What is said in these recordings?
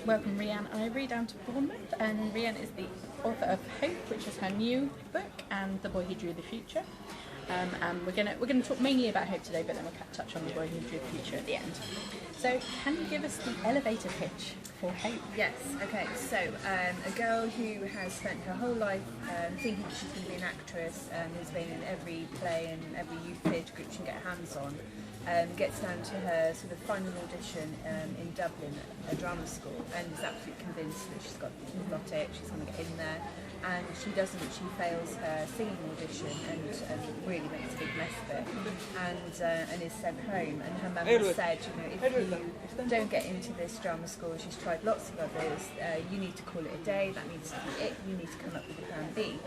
welcome Rhian Ivory down to Bournemouth, and Rhian is the author of Hope, which is her new book, and The Boy Who Drew the Future. And we're gonna talk mainly about Hope today, but then we'll touch on The Boy Who Drew the Future at the end. So, can you give us the elevator pitch for Hope? Yes. Okay. So, a girl who has spent her whole life thinking that she's going to be an actress, who's been in every play and every youth theatre group she can get her hands on, gets down to her sort of final audition in Dublin at a drama school, and is absolutely convinced that she's got it, she's going to get in there. And she doesn't, she fails her singing audition and really makes a big mess of it, and is sent home. And her mum has said, if you don't get into this drama school, she's tried lots of others, you need to call it a day, that needs to be it, you need to come up with a plan B.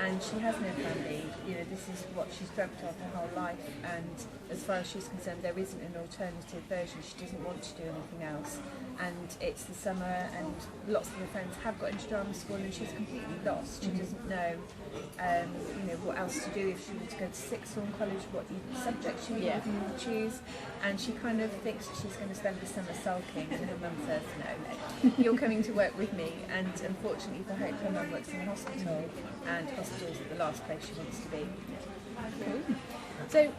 And she has no plan B. This is what she's dreamt of her whole life, and as far as she's concerned, there isn't an alternative version. She doesn't want to do anything else. And it's the summer, and lots of her friends have got into drama school, and she's completely lost. She doesn't know, what else to do if she were to go to sixth form college, what subject she would even choose. And she kind of thinks that she's going to spend the summer sulking, and her mum says, no, you're coming to work with me. And unfortunately for Hope, her mum works in a hospital, and hospital's the last place she wants to be. Cool. So,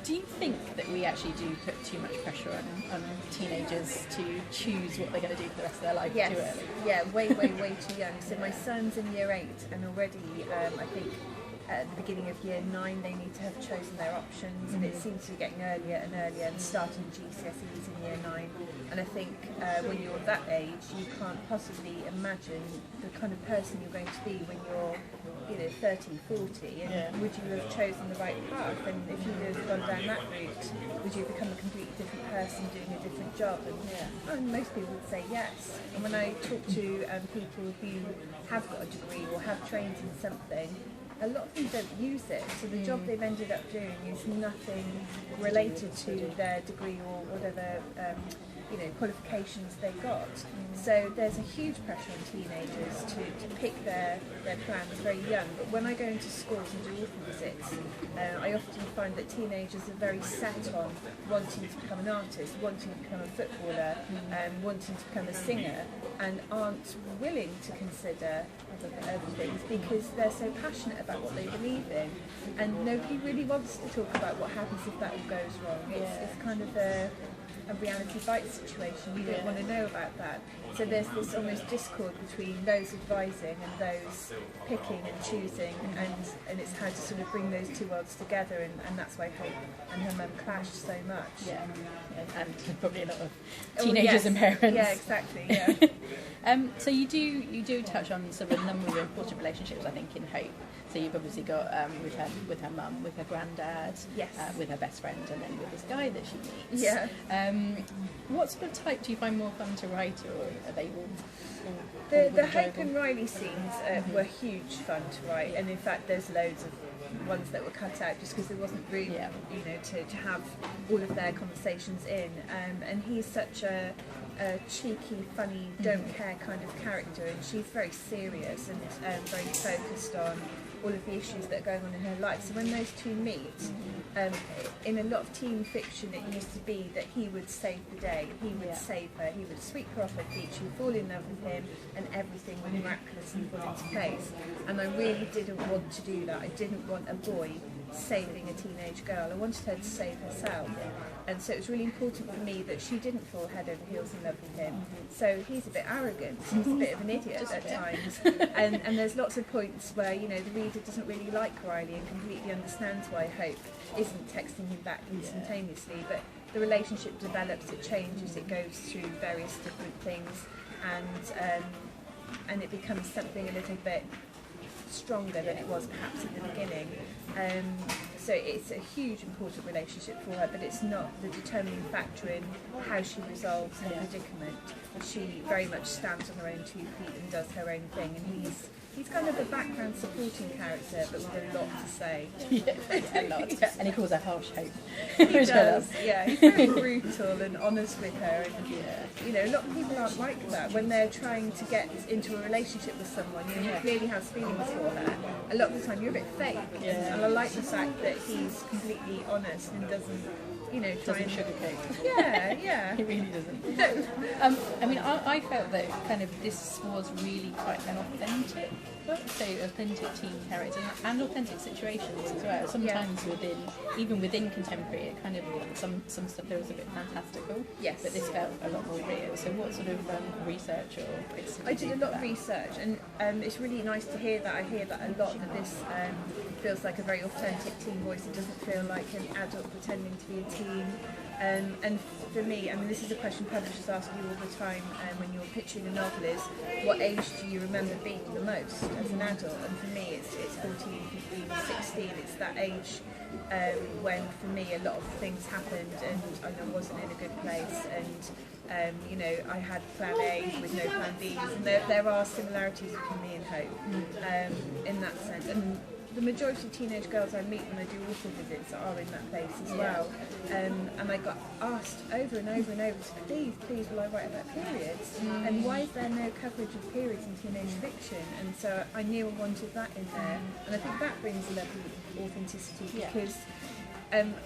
do you think that we actually do put too much pressure on teenagers to choose what they're going to do for the rest of their life too early? Yeah, way too young. So my son's in year 8, and already I think at the beginning of year 9 they need to have chosen their options, and it seems to be getting earlier and earlier, and starting GCSEs in year 9. And I think when you're that age, you can't possibly imagine the kind of person you're going to be when you're 30, 40, and would you have chosen the right path? And if you had gone down that route, would you become a completely different person doing a different job? And most people would say yes. And when I talk to people who have got a degree or have trained in something, a lot of them don't use it. So the job they've ended up doing is nothing related to their degree or whatever qualifications they got. So there's a huge pressure on teenagers to pick their plans very young. But when I go into schools and do author visits, I often find that teenagers are very set on wanting to become an artist, wanting to become a footballer, wanting to become a singer, and aren't willing to consider other things because they're so passionate about what they believe in. And nobody really wants to talk about what happens if that all goes wrong. It's kind of a reality bites situation. You don't want to know about that. So there's this almost discord between those advising and those picking and choosing, and it's how to sort of bring those two worlds together, and that's why Hope and her mum clashed so much. Yeah, and probably a lot of teenagers and parents. Yeah, exactly. Yeah. So you do touch on sort of a number of important relationships, I think, in Hope. So you've obviously got with her mum, with her granddad, with her best friend, and then with this guy that she meets. Yeah. What sort of type do you find more fun to write, or are they all the Hope and Riley scenes were huge fun to write, and in fact there's loads of ones that were cut out just because there wasn't room, to have all of their conversations in. And he's such a cheeky, funny, don't care kind of character, and she's very serious and very focused on all of the issues that are going on in her life. So when those two meet, in a lot of teen fiction it used to be that he would save the day, he would save her, he would sweep her off her feet, she would fall in love with him, and everything would miraculously fall into place. And I really didn't want to do that. I didn't want a boy saving a teenage girl. I wanted her to save herself. And so it was really important for me that she didn't fall head over heels in love with him. So he's a bit arrogant, he's a bit of an idiot at times. And there's lots of points where, the reader doesn't really like Riley and completely understands why Hope isn't texting him back instantaneously. But the relationship develops, it changes, it goes through various different things, and it becomes something a little bit stronger than it was perhaps at the beginning. So it's a huge important relationship for her, but it's not the determining factor in how she resolves her predicament. She very much stands on her own 2 feet and does her own thing, and he's kind of a background supporting character, but with a lot to say. A lot. And he calls her harsh Hope. He does, He's very brutal and honest with her, and a lot of people aren't like that. When they're trying to get into a relationship with someone, who clearly has feelings for her, a lot of the time you're a bit fake. And I like the fact that he's completely honest and doesn't you know, try Doesn't and sugarcoat. yeah. It really doesn't. I mean, I felt that kind of this was really quite an authentic book, so authentic teen characters and authentic situations as well. Sometimes even within contemporary, it kind of some stuff there was a bit fantastical. Yes. But this felt a lot more real. So what sort of research or bits I did a lot of research, and it's really nice to hear that. I hear that a lot, that this feels like a very authentic teen voice. It doesn't feel like an adult pretending to be a teen. And for me, I mean, this is a question publishers ask you all the time when you're pitching a novel is, what age do you remember being the most as an adult? And for me, it's 14, 15, 16. It's that age when, for me, a lot of things happened and I wasn't in a good place. And you know, I had plan A's with no plan B's, and there are similarities between me and Hope in that sense. And the majority of teenage girls I meet when I do author visits are in that place as well. And I got asked over and over and over, please will I write about periods? And why is there no coverage of periods in teenage fiction? And so I knew I wanted that in there. And I think that brings a level of authenticity because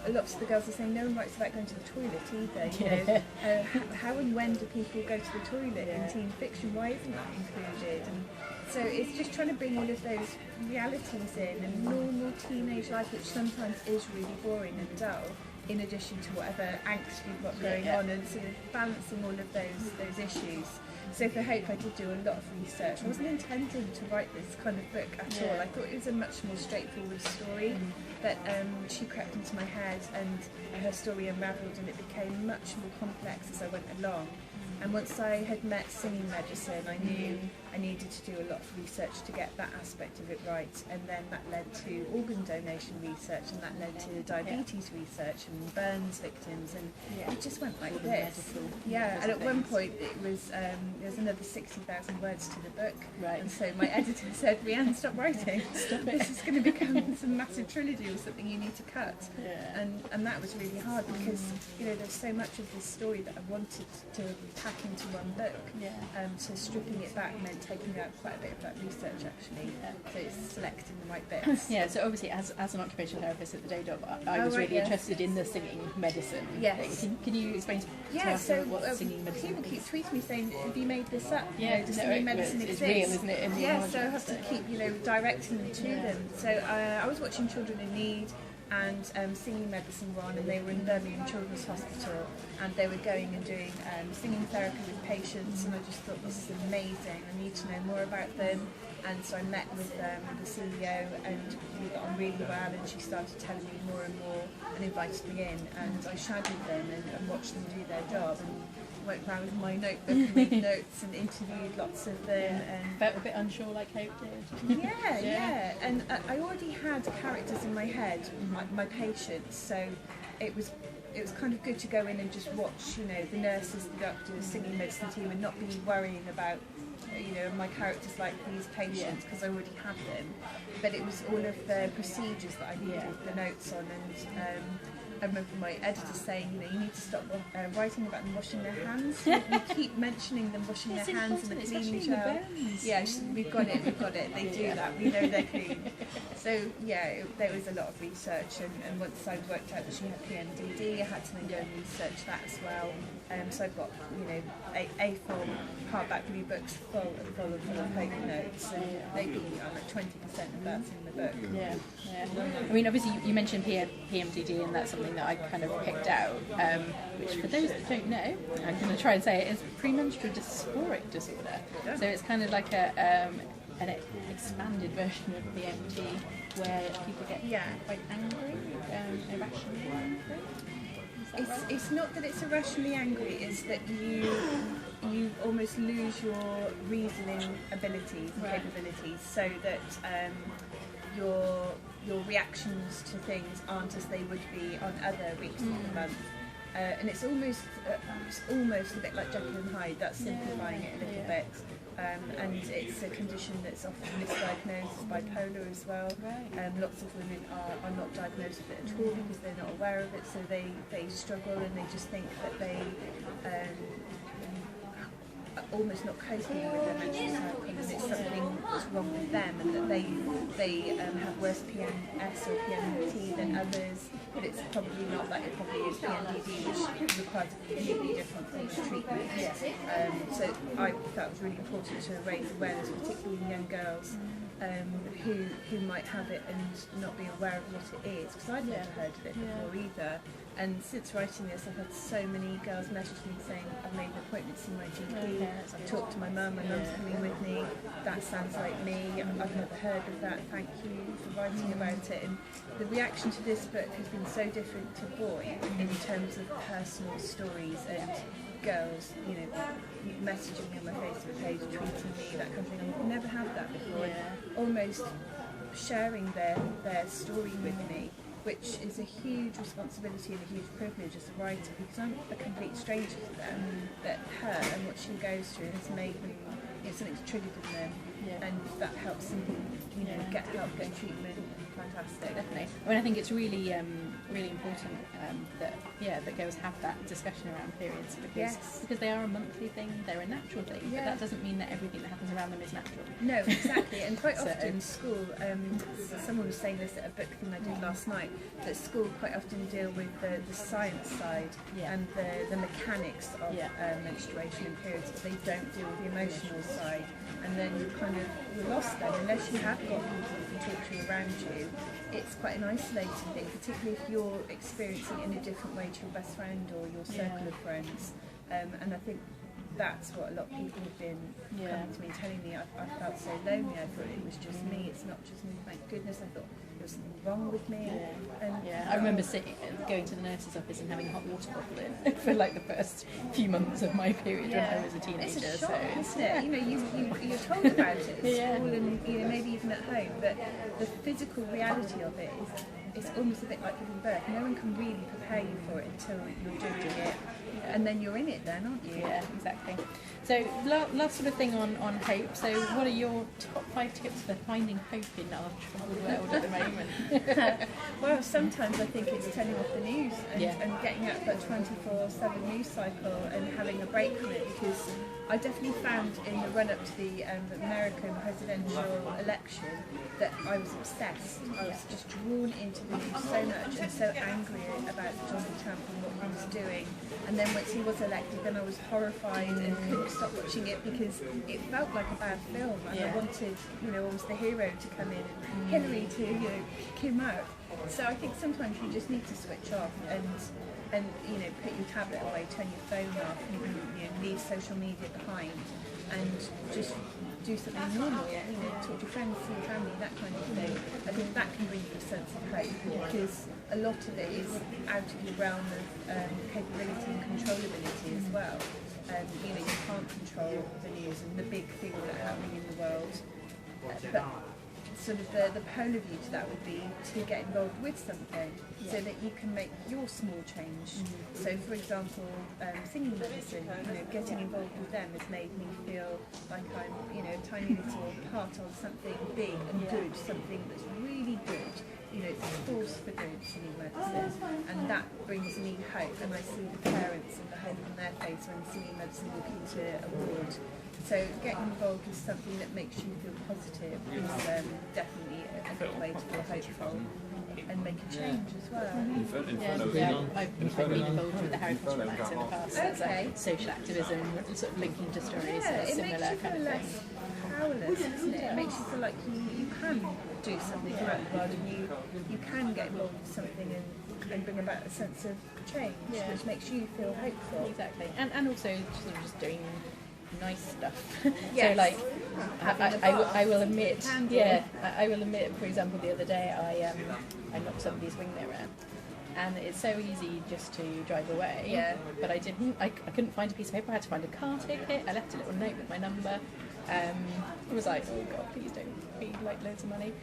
lots of the girls are saying no one writes about going to the toilet either. You know, how and when do people go to the toilet in teen fiction? Why isn't that included? And so it's just trying to bring all of those realities in and normal teenage life, which sometimes is really boring and dull, in addition to whatever angst you've got going on, and sort of balancing all of those issues. So for Hope, I did do a lot of research. I wasn't intending to write this kind of book at all. I thought it was a much more straightforward story, but she crept into my head and her story unravelled, and it became much more complex as I went along. And once I had met singing medicine, I knew I needed to do a lot of research to get that aspect of it right. And then that led to organ donation research, and that led to diabetes research and burns victims, and it just went like this. And at one point it was there was another 60,000 words to the book. Right. And so my editor said, Rhian, stop writing. Stop it. This is going to become some massive trilogy or something you need to cut. And that was really hard because, you know, there's so much of this story that I wanted to pack into one book. So stripping it back meant taking out quite a bit of that research actually. So it's selecting the right bits. So obviously as an occupational therapist at the day job, I was really interested in the singing medicine thing. Can you explain to us what singing medicine people keep tweeting me saying, have you made this up? Does no, singing medicine it's exist? real, isn't it? So I have to keep, you know, directing them to them. So I was watching Children in Need, and singing medicine were on, and they were in Birmingham Children's Hospital, and they were going and doing singing therapy with patients, and I just thought, this is amazing, I need to know more about them. And so I met with the CEO, and we got on really well, and she started telling me more and more and invited me in, and I shadowed them and watched them do their job, and went around with my notebook and made notes and interviewed lots of them. And felt a bit unsure like Hope did. And I already had characters in my head, my patients, so it was kind of good to go in and just watch, you know, the nurses, the doctors, singing medicine team, and not be worrying about, you know, my characters like these patients, because I already had them. But it was all of the procedures that I needed the notes on, and I remember my editor saying, you know, you need to stop writing about them washing their hands. You keep mentioning them washing their hands in the cleaning shower. We've got it. They do that. We know they're clean. So there was a lot of research, and once I worked out that she had PMDD, I had to then go and research that as well. So I've got, you know, A4 hardback blue books full of paper notes, and maybe like 20% of that's in the book. I mean, obviously you mentioned PMDD, and that's something that I kind of picked out, which for those that don't know, I'm going to try and say it, is premenstrual dysphoric disorder. So it's kind of like an expanded version of PMD, where people get quite angry, irrationally angry. It's not that it's irrationally angry, it's that you almost lose your reasoning abilities and capabilities, so that your reactions to things aren't as they would be on other weeks of the month. And it's almost a bit like Jekyll and Hyde. That's simplifying it a little bit. And it's a condition that's often misdiagnosed as bipolar as well. Lots of women are not diagnosed with it at all because they're not aware of it, so they struggle, and they just think that they almost not coping with their menstrual cycle, and it's something that's wrong with them, and that they have worse PMS or PMT than others, but it's probably not that. It probably is PMDD, which requires a completely different form of treatment. So I felt it was really important to raise awareness, particularly in young girls who might have it and not be aware of what it is, because I'd never heard of it before either. And since writing this, I've had so many girls message me saying, I've made an appointment to see my GP, I've talked to my mum coming with me, that sounds like me, I've never heard of that, thank you for writing about it. And the reaction to this book has been so different to Boy in terms of personal stories and girls, you know, messaging me on my Facebook page, tweeting me, that kind of thing. I've never had that before. Almost sharing their story with me, which is a huge responsibility and a huge privilege as a writer, because I'm a complete stranger to them. That her and what she goes through has made them, you know, something's triggered in them, and that helps them, you know, get help, get treatment. Fantastic. Definitely. I mean, I think it's really, really important that girls have that discussion around periods, because they are a monthly thing, they're a natural thing, but that doesn't mean that everything that happens around them is natural. No, exactly. And quite often in school, someone was saying this at a book thing I did last night, that school quite often deal with the science side and the mechanics of menstruation and periods, but they don't deal with the emotional side. And then you're lost then, unless you have got people who can talk to you around you. It's quite an isolating thing, particularly if you're experiencing it in a different way to your best friend or your circle of friends. And I think that's what a lot of people have been coming to me and telling me. I felt so lonely. I thought it was just me. It's not just me. Thank goodness. I thought there was something wrong with me. I remember going to the nurse's office and having a hot water bottle in for like the first few months of my period when I was a teenager. It's a shock, isn't it? You know, you're told about it at school and, you know, maybe even at home, but the physical reality of it is, it's almost a bit like giving birth. No one can really prepare you for it until you're doing it, and then you're in it then, aren't you? Yeah, exactly. So last sort of thing on hope. So what are your top 5 tips for finding hope in our troubled world at the moment? Well, sometimes I think it's turning off the news and getting out that 24/7 news cycle and having a break from it, because I definitely found in the run-up to the American presidential election that I was obsessed. I was just drawn into the news so much and so angry about Donald Trump and what he was doing. And then once he was elected, then I was horrified and couldn't stop watching it, because it felt like a bad film, and I wanted, you know, almost the hero to come in and Hillary to, you know, kick him out. So I think sometimes you just need to switch off and you know, put your tablet away, turn your phone off, and, you know, leave social media behind, and just do something normal, you know, talk to your friends, see your family, that kind of thing. I think that can bring you a sense of hope, because a lot of it is out of the realm of capability and controllability as well. You know, you can't control the news and the big things that are happening in the world, but sort of the polar view to that would be to get involved with something so that you can make your small change. So for example, singing medicine, you know, getting involved with them has made me feel like I'm, you know, a tiny little part of something big and good, something that's really good. You know, it's a force for good, singing medicine, and that brings me hope, and I see the parents and the hope on their face when singing medicine walk into a ward. So getting involved with something that makes you feel positive is definitely a good way to feel hopeful and make a change as well. I've been involved with the Harry Potter Alliance in the past. So it's like social activism, sort of linking to stories, similar kind of thing. Powerless, isn't it? It makes you feel like you can do something about the world, and you can get involved with something and bring about a sense of change, which makes you feel hopeful. Exactly, and also just doing nice stuff. So like, I will admit, I will admit, for example, the other day I knocked somebody's wing mirror. And it's so easy just to drive away. But I didn't. I couldn't find a piece of paper. I had to find a car ticket. I left a little note with my number. I was like, oh God, please don't be like loads of money.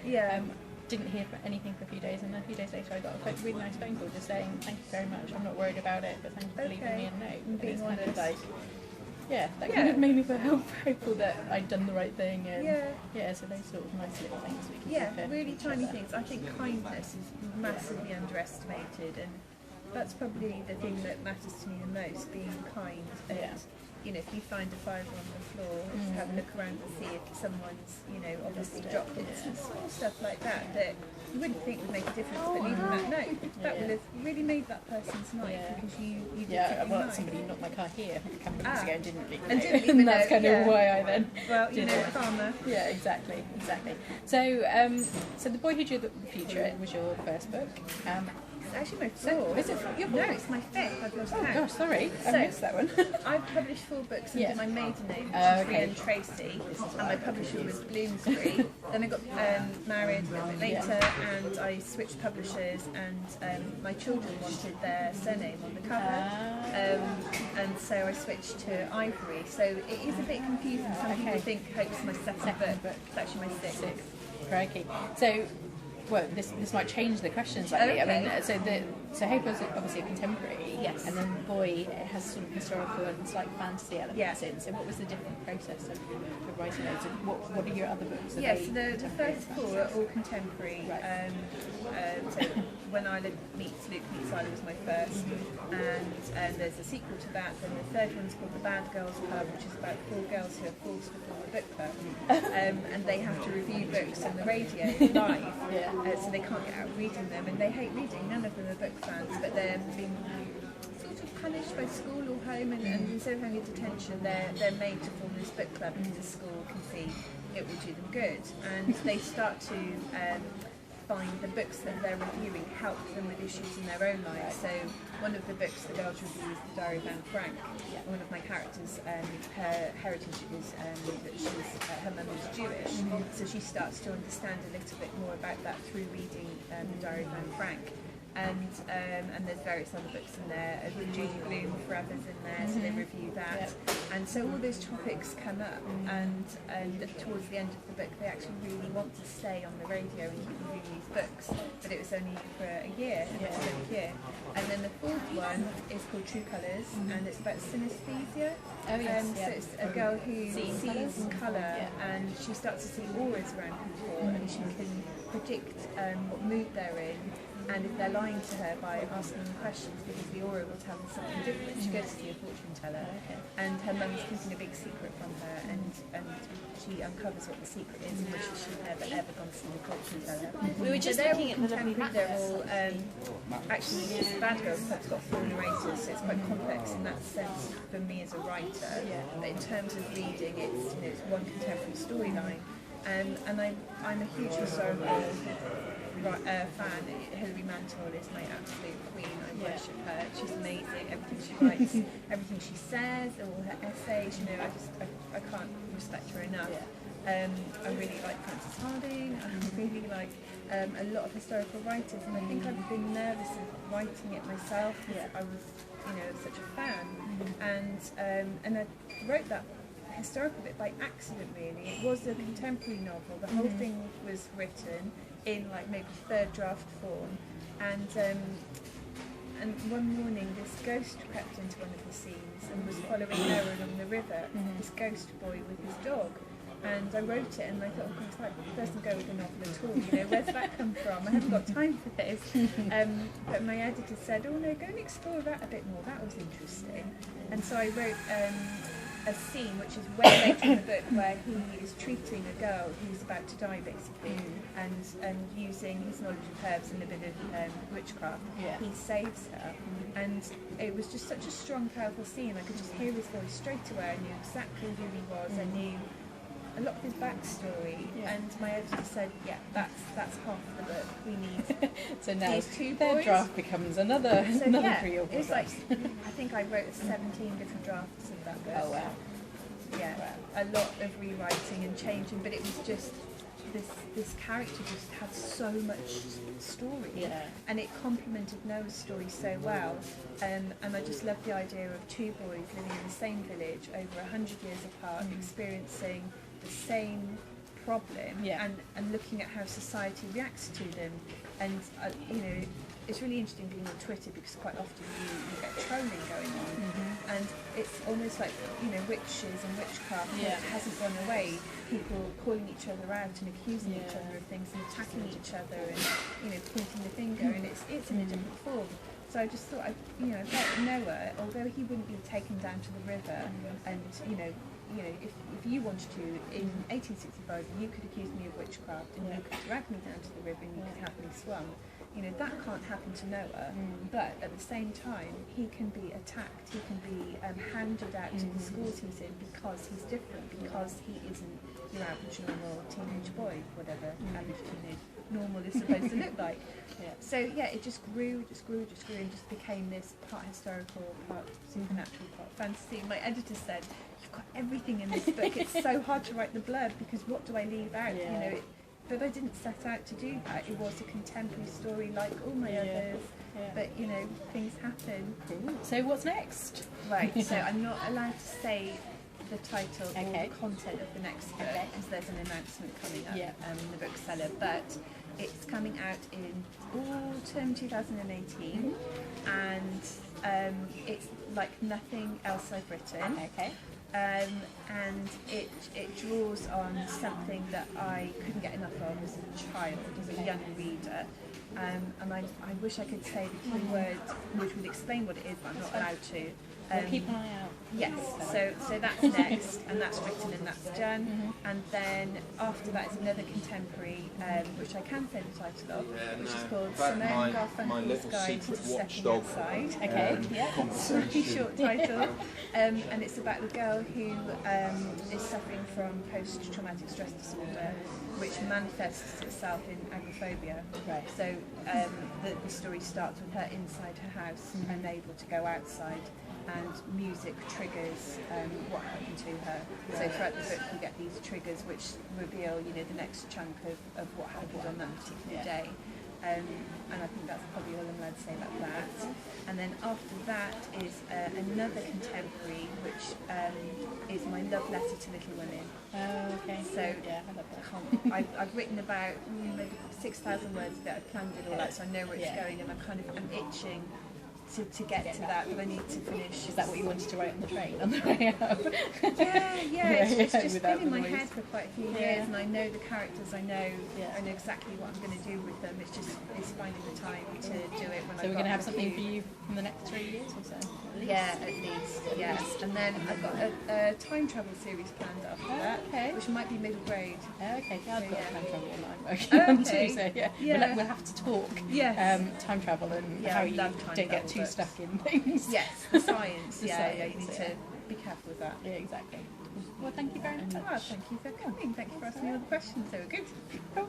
Didn't hear anything for a few days, and then a few days later I got a really nice phone call just saying, thank you very much, I'm not worried about it, but thank you for leaving me a note. And it's kind of like, that kind of made me feel hopeful that I'd done the right thing. And so those sort of nice little things we can do. Really tiny things. I think kindness is massively underestimated, and that's probably the thing that matters to me the most, being kind. And, if you find a fiver on the floor, just have a look around and see if someone's, obviously dropped it. It's small stuff like that that you wouldn't think would make a difference, but leaving that note, that will have really made that person's night because you did something nice. Somebody knocked my car here a couple of minutes ago and didn't leave. And didn't even that's kind of why I then. Well, karma. Yeah, exactly. So, so The Boy Who Drew the Future was your first book. It's actually my fourth. Is it your book? No, it's my fifth. I've lost count. Gosh, sorry, I missed that one. I've published 4 books under my maiden name, which is Rhian Tracy, and my publisher was Bloomsbury. Then I got married a little bit later, and I switched publishers, and my children wanted their surname on the cover, and so I switched to Ivory. So it is a bit confusing. Some people think Hope's my second book. It's actually my sixth. Crikey. So, well, this might change the question slightly. Okay. I mean, so Hope was obviously a contemporary, yes, and then Boy has sort of historical and slight fantasy elements in. So what was the different process of writing those? And what are your other books? So the first 4 are all contemporary. Right. So When Ireland Meets Luke Meets Ireland was my first, and there's a sequel to that. Then the third one's called The Bad Girls Club, which is about 4 girls who are forced to form a book club, and they have to review books on the radio live. So they can't get out reading them, and they hate reading. None of them are book fans, but they're being sort of punished by school or home, and instead of having a detention, they're made to form this book club because the school can see it will do them good, and they start to find the books that they're reviewing help them with issues in their own lives. So one of the books the girls review is The Diary of Anne Frank. One of my characters, her heritage is that her mum is Jewish, so she starts to understand a little bit more about that through reading The Diary of Anne Frank. And there's various other books in there. Judy Blume, Forever's in there, so they review that. And so all those topics come up, and towards the end of the book, they actually really want to stay on the radio and keep reviewing these books. But it was only for a year, And then the 4th one is called True Colours, and it's about synesthesia. So it's a girl who sees colour, and she starts to see auras around people, and she can predict what mood they're in, and if they're lying to her by asking them questions, because the aura will tell them something different. She goes to see a fortune teller, and her mum's keeping a big secret from her, and she uncovers what the secret is, and wishes she'd never ever gone to see the fortune teller. We were just looking at the lovely map. They're all actually, this Bad Girls Club's got 4 narrators, so it's quite complex in that sense for me as a writer. But in terms of reading, it's one contemporary storyline, and I'm a huge historical fan. Hilary Mantel is my absolute queen. I worship her. She's amazing. Everything she writes, everything she says, all her essays. I can't respect her enough. I really like Frances Harding. I really like a lot of historical writers, and I think I've been nervous of writing it myself because I was, such a fan. And I wrote that historical bit by accident, really. It was a contemporary novel. The whole thing was written in maybe 3rd draft form, and one morning this ghost crept into one of the scenes and was following her along the river, this ghost boy with his dog. And I wrote it, and I thought, oh gosh, that doesn't go with the novel at all. Where's that come from? I haven't got time for this. But my editor said, oh no, go and explore that a bit more. That was interesting. And so I wrote a scene which is way later in the book where he is treating a girl who's about to die, basically, and using his knowledge of herbs and a bit of witchcraft, he saves her. And it was just such a strong, powerful scene. I could just hear his voice straight away. I knew exactly who he was. I knew a lot of his backstory, and my editor said, that's half the book. We need so now these 2 boys. Their draft becomes another 3 or 4 it's like, I think I wrote 17 different drafts of that book. Oh wow. A lot of rewriting and changing, but it was just this character just had so much story, and it complemented Noah's story so well, and I just loved the idea of 2 boys living in the same village over 100 years apart, experiencing the same problem, and looking at how society reacts to them. And it's really interesting being on Twitter, because quite often you get trolling going on, and it's almost like witches and witchcraft hasn't gone away. People calling each other out and accusing each other of things and attacking each other and pointing the finger, and it's in a different form. So I just thought, about Noah, although he wouldn't be taken down to the river, and if you wanted to, in 1865, you could accuse me of witchcraft, and you could drag me down to the river, and you could have me swum. That can't happen to Noah, but at the same time, he can be attacked, he can be handed out to the schools he's in because he's different, because he isn't your average normal teenage boy, whatever average teenage normal is supposed to look like. So it just grew, and just became this part historical, part supernatural, part fantasy. My editor said, "You've got everything in this book. It's so hard to write the blurb because what do I leave out?" But I didn't set out to do that. It was a contemporary story like all my others. But things happen. Cool. So what's next? Right. So I'm not allowed to say the title or the content of the next book because there's an announcement coming up in the bookseller. But it's coming out in autumn 2018, and it's like nothing else I've written. And it draws on something that I couldn't get enough of as a child, as a young reader. And I wish I could say the key words which would explain what it is, but I'm not allowed to. Keep an eye out. Yes, so that's next, and that's written and that's done. And then after that is another contemporary, which I can say the title of, which is called Simone Garfunkel's Guide to Stepping Outside. It's a really short title, and it's about the girl who is suffering from post-traumatic stress disorder, which manifests itself in agoraphobia. So the story starts with her inside her house, unable to go outside, and music triggers what happened to her. So throughout the book you get these triggers which reveal, the next chunk of what happened on that particular day. And I think that's probably all I'm allowed to say about that. And then after that is another contemporary, which is my love letter to Little Women. So I love that. I've written about maybe 6,000 words that I've planned it all out, so I know where it's going, and I'm itching to get to that, but I need to finish. Is that what you wanted to write on the train on the way up? It's just been in my head for quite a few years, and I know the characters, I know exactly what I'm going to do with them. It's finding the time to do it when So we're going to have something for you in the next 3 years or so? At least. And then I've got a time travel series planned after that, which might be middle grade. I've got time travel online working on too, so we'll have to talk time travel and how you don't get too stuck in things. Yes, the science. You need to be careful with that. Yeah, exactly. Well, thank you very much. Thank you for coming. Thank you for asking me all the questions. They were good. Cool.